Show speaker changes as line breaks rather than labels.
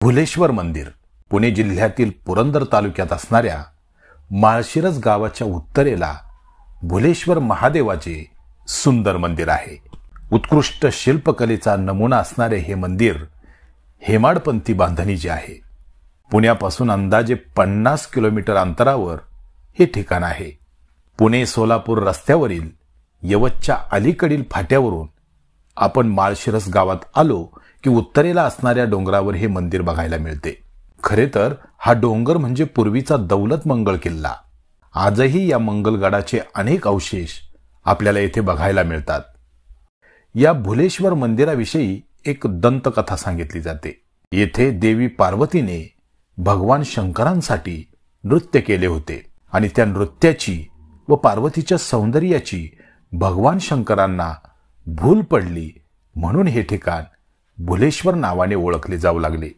भुलेश्वर मंदिर पुणे जिल्ह्यातील पुरंदर तालुक्यात असणाऱ्या माळशिरस गावाच्या उत्तरेला भुलेश्वर महादेवाचे सुंदर मंदिर आहे. उत्कृष्ट शिल्पकलेचा नमुना असणारे हे मंदिर हेमाडपंथी बांधणीचे आहे. पुण्यापासून अंदाजे 50 किलोमीटर अंतरावर हे ठिकाण आहे. पुणे सोलापूर रस्त्यावरील यवतच्या अलीकडील फाट्यावरून आपण माळशिरस गावात आलो की उत्तरेला असणाऱ्या डोंगरावर हे मंदिर बघायला मिळते. खरे तर हा डोंगर म्हणजे पूर्वीचा दौलत मंगळ किल्ला. आजही या मंगलगडाचे अनेक अवशेष आपल्याला येथे बघायला मिळतात. या भुलेश्वर मंदिराविषयी एक दंतकथा सांगितली जाते. येथे देवी पार्वतीने भगवान शंकरांसाठी नृत्य केले होते आणि त्या नृत्याची व पार्वतीच्या सौंदर्याची भगवान शंकरांना भूल पडली, म्हणून हे ठिकाण भुलेश्वर नावाने ओळखले जाऊ लागले.